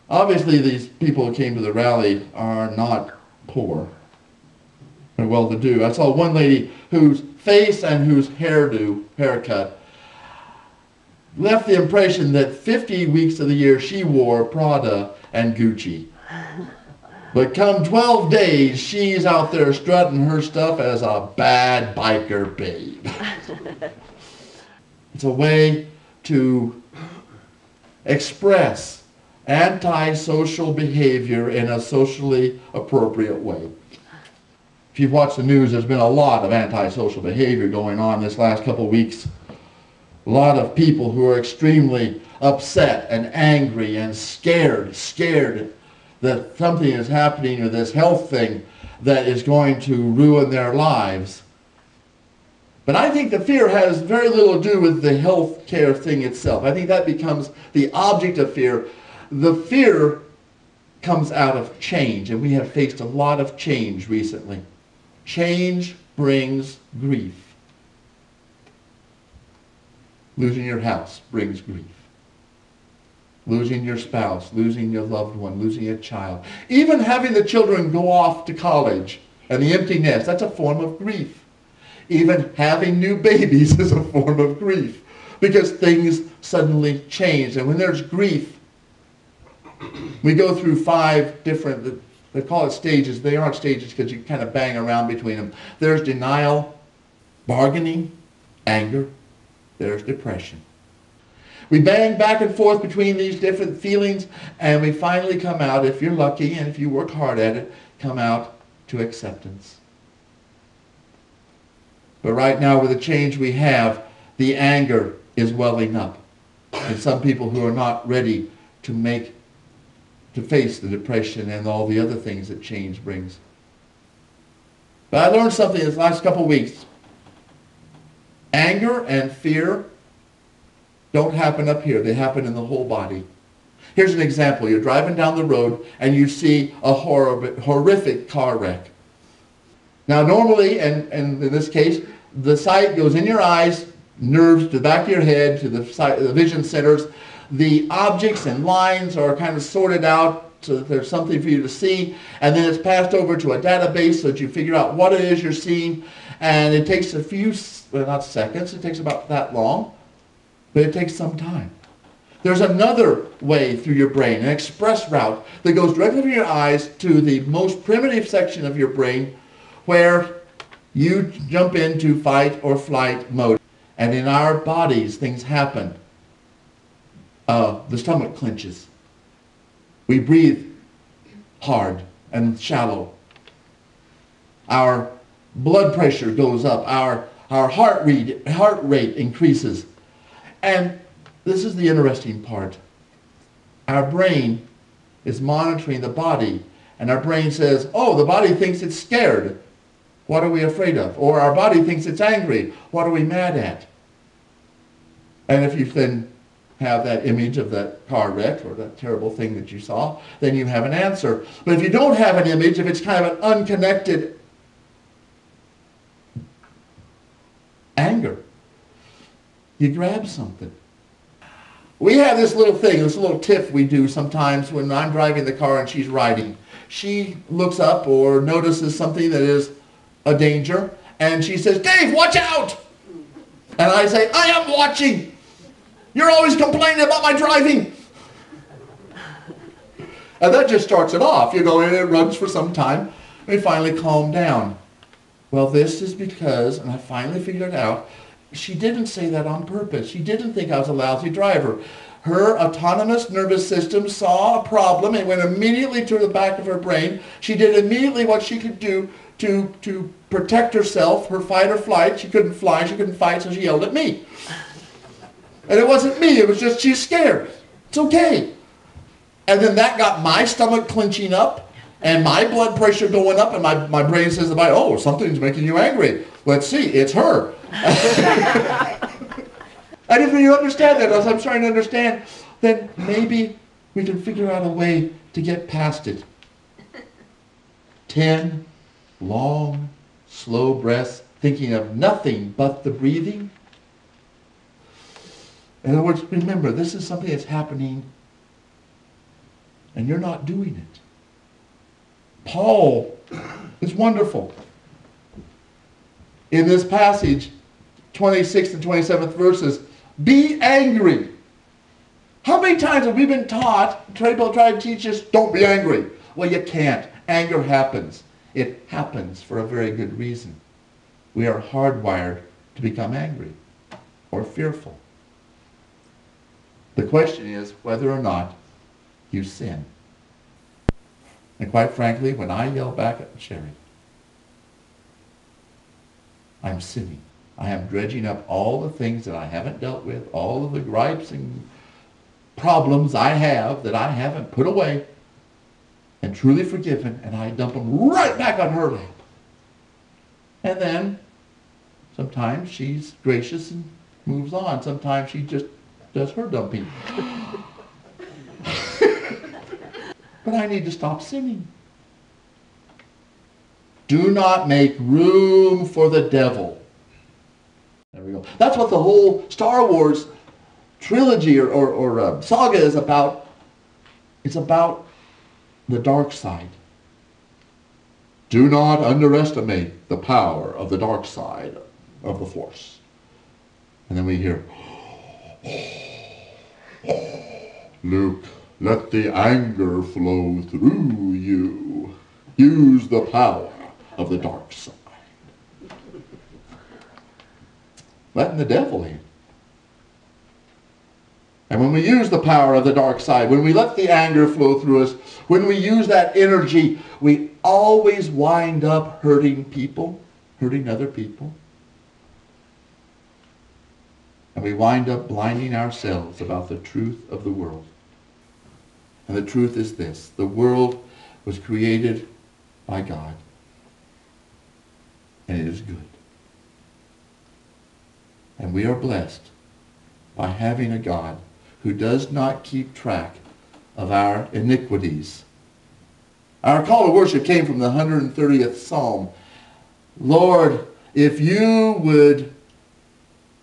Obviously, these people who came to the rally are not poor. They're well-to-do. I saw one lady whose face and whose haircut, left the impression that 50 weeks of the year she wore Prada and Gucci. But come 12 days, she's out there strutting her stuff as a bad biker babe. It's a way to express antisocial behavior in a socially appropriate way. If you've watched the news, there's been a lot of antisocial behavior going on this last couple of weeks. A lot of people who are extremely upset and angry and scared that something is happening or this health thing that is going to ruin their lives. But I think the fear has very little to do with the health care thing itself. I think that becomes the object of fear. The fear comes out of change, and we have faced a lot of change recently. Change brings grief. Losing your house brings grief. Losing your spouse, losing your loved one, losing a child. Even having the children go off to college and the empty nest, that's a form of grief. Even having new babies is a form of grief because things suddenly change. And when there's grief, we go through 5 different, they call it stages. They aren't stages because you kind of bang around between them. There's denial, bargaining, anger. There's depression. We bang back and forth between these different feelings, and we finally come out, if you're lucky and if you work hard at it, come out to acceptance. But right now, with the change we have, the anger is welling up. And some people who are not ready to face the depression and all the other things that change brings. But I learned something this last couple of weeks. Anger and fear don't happen up here. They happen in the whole body. Here's an example. You're driving down the road and you see a horrific car wreck. Now normally, and in this case, the sight goes in your eyes, nerves to the back of your head, to the vision centers. The objects and lines are kind of sorted out so that there's something for you to see, and then it's passed over to a database so that you figure out what it is you're seeing, and it takes a few, well, not seconds, it takes about that long, but it takes some time. There's another way through your brain, an express route that goes directly from your eyes to the most primitive section of your brain where you jump into fight or flight mode. And in our bodies, things happen. The stomach clenches. We breathe hard and shallow. Our blood pressure goes up. Our heart rate increases. And this is the interesting part. Our brain is monitoring the body, and our brain says, oh, the body thinks it's scared. What are we afraid of? Or our body thinks it's angry. What are we mad at? And if you then have that image of that car wreck or that terrible thing that you saw, then you have an answer. But if you don't have an image, if it's kind of an unconnected anger, you grab something. We have this little thing, this little tiff we do sometimes when I'm driving the car and she's riding. She looks up or notices something that is a danger, and she says, Dave, watch out! And I say, I am watching! You're always complaining about my driving! And that just starts it off, and it runs for some time, and we finally calm down. Well, this is because, and I finally figured it out, she didn't say that on purpose. She didn't think I was a lousy driver. Her autonomous nervous system saw a problem and went immediately to the back of her brain. She did immediately what she could do to protect herself, her fight or flight. She couldn't fly, she couldn't fight, so she yelled at me. And it wasn't me, it was just she's scared. It's okay. And then that got my stomach clenching up and my blood pressure going up, and my brain says, oh, something's making you angry. Let's see, it's her. And if you understand that, as I'm trying to understand, then maybe we can figure out a way to get past it. 10 long, slow breaths, thinking of nothing but the breathing. In other words, remember, this is something that's happening and you're not doing it. Paul is wonderful. In this passage, 26th and 27th verses, be angry. How many times have we been taught, people try to teach us, don't be angry? Well, you can't. Anger happens. It happens for a very good reason. We are hardwired to become angry or fearful. The question is whether or not you sin. And quite frankly, when I yell back at Sherry, I'm sinning. I am dredging up all the things that I haven't dealt with, all of the gripes and problems I have that I haven't put away and truly forgiven, and I dump them right back on her lap. And then sometimes she's gracious and moves on. Sometimes she just does her dumping. But I need to stop sinning. Do not make room for the devil. There we go. That's what the whole Star Wars trilogy or saga is about. It's about the dark side. Do not underestimate the power of the dark side of the Force. And then we hear, Luke, let the anger flow through you. Use the power of the dark side. Letting the devil in. And when we use the power of the dark side, when we let the anger flow through us, when we use that energy, we always wind up hurting people, hurting other people. And we wind up blinding ourselves about the truth of the world. And the truth is this: the world was created by God, and it is good. And we are blessed by having a God who does not keep track of our iniquities. Our call to worship came from the 130th Psalm. Lord, if you would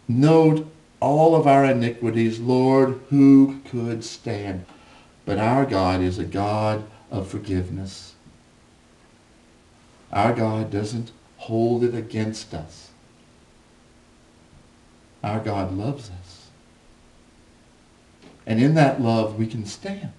note all of our iniquities, Lord, who could stand? But our God is a God of forgiveness. Our God doesn't hold it against us. Our God loves us. And in that love we can stand.